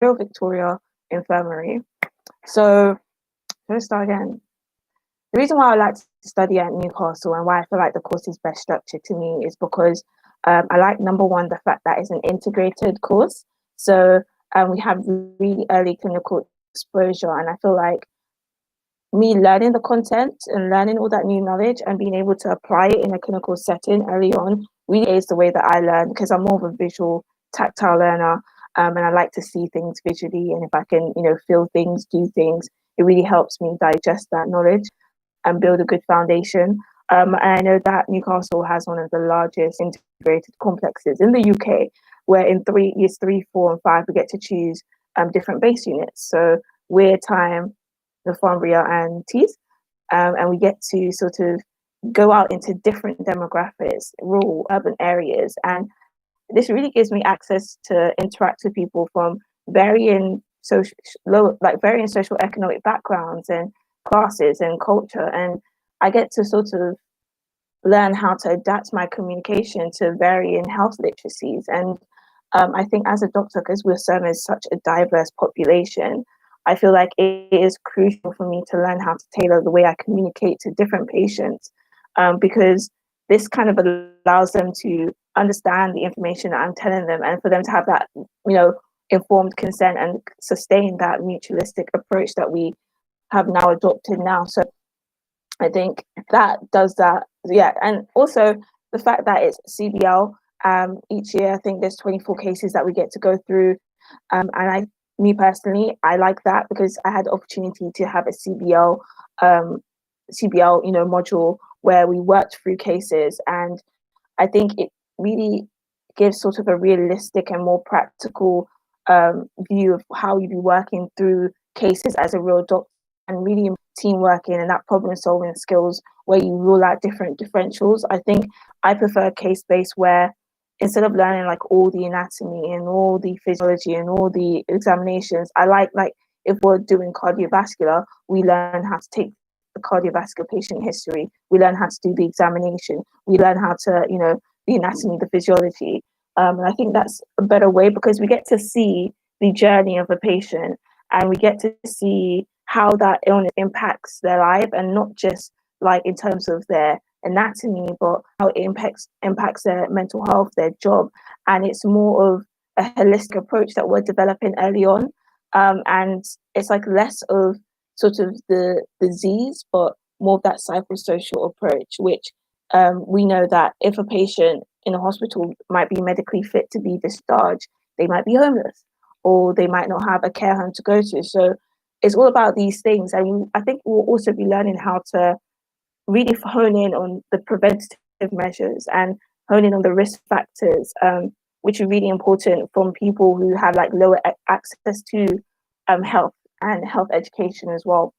Royal Victoria Infirmary. So let's start again. The reason why I like to study at Newcastle and why I feel like the course is best structured to me is because I like, number one, the fact that it's an integrated course. So we have really early clinical exposure, and I feel like me learning the content and learning all that new knowledge and being able to apply it in a clinical setting early on really is the way that I learn, because I'm more of a visual, tactile learner, and I like to see things visually. And if I can, feel things, do things, it really helps me digest that knowledge and build a good foundation. And I know that Newcastle has one of the largest integrated complexes in the UK, where in years three, 4, and 5, we get to choose different base units. So we're time, Northumbria, and Tees, and we get to sort of go out into different demographics, rural, urban areas, and this really gives me access to interact with people from varying varying social economic backgrounds and classes and culture, and I get to sort of learn how to adapt my communication to varying health literacies. And I think as a doctor, because we're serving such a diverse population, I feel like it is crucial for me to learn how to tailor the way I communicate to different patients, because this kind of allows them to understand the information that I'm telling them, and for them to have that, informed consent and sustain that mutualistic approach that we have now adopted now. So I think that does that. Yeah. And also the fact that it's CBL, each year, I think there's 24 cases that we get to go through. Me personally, I like that because I had the opportunity to have a CBL, module where we worked through cases. And I think it really gives sort of a realistic and more practical view of how you'd be working through cases as a real doctor, and really team working and that problem solving skills where you rule out different differentials. I think I prefer case-based, where instead of learning like all the anatomy and all the physiology and all the examinations, I like if we're doing cardiovascular, we learn how to take the cardiovascular patient history, we learn how to do the examination, we learn how to, the anatomy, the physiology. And I think that's a better way, because we get to see the journey of a patient and we get to see how that illness impacts their life, and not just like in terms of their anatomy, but how it impacts their mental health, their job. And it's more of a holistic approach that we're developing early on. And it's like less of sort of the disease, but more of that psychosocial approach, which we know that if a patient in a hospital might be medically fit to be discharged, they might be homeless, or they might not have a care home to go to. So it's all about these things. And I think we'll also be learning how to really hone in on the preventative measures and hone in on the risk factors, which are really important from people who have like lower access to health and health education as well.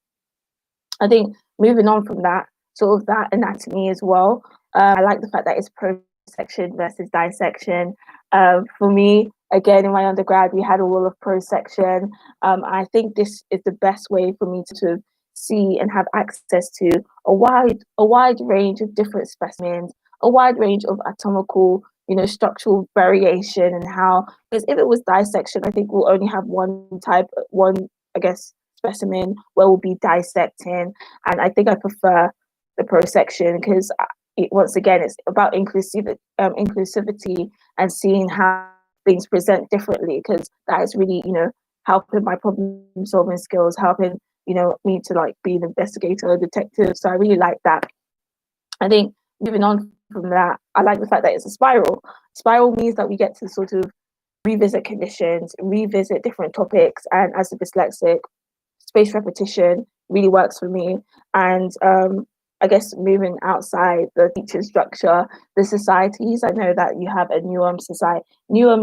I think moving on from that, sort of that anatomy as well, I like the fact that it's prosection versus dissection. For me, again, in my undergrad, we had a rule of prosection. I think this is the best way for me to see and have access to a wide range of different specimens, a wide range of anatomical, structural variation, and how, because if it was dissection, I think we'll only have I guess, specimen where we'll be dissecting. And I think I prefer the prosection because once again, it's about inclusivity and seeing how things present differently, because that is really, helping my problem solving skills, helping, me to like be an investigator, a detective. So I really like that. I think moving on from that, I like the fact that it's a spiral. Spiral means that we get to sort of revisit conditions, revisit different topics. And as a dyslexic, spaced repetition really works for me. And I guess moving outside the teaching structure, the societies, I know that you have a Newham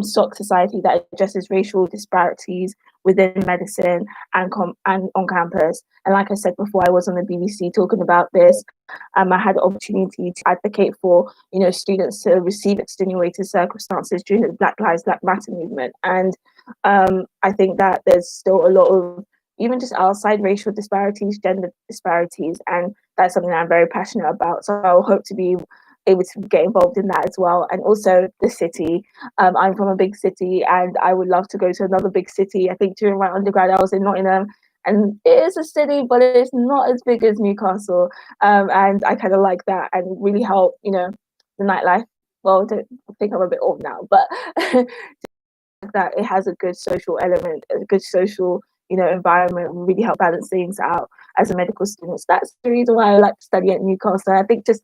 SOC society that addresses racial disparities within medicine and on campus. And like I said before, I was on the BBC talking about this. I had the opportunity to advocate for, students to receive extenuating circumstances during the Black Lives Matter movement. And I think that there's still a lot of even just outside racial disparities, gender disparities, and that's something that I'm very passionate about. So I'll hope to be able to get involved in that as well. And also the city. I'm from a big city, and I would love to go to another big city. I think during my undergrad, I was in Nottingham, and it is a city, but it's not as big as Newcastle. And I kind of like that, and really help, the nightlife. Well, I think I'm a bit old now, but that it has a good social element, a good social, environment, really help balance things out as a medical student. So that's the reason why I like to study at Newcastle. I think just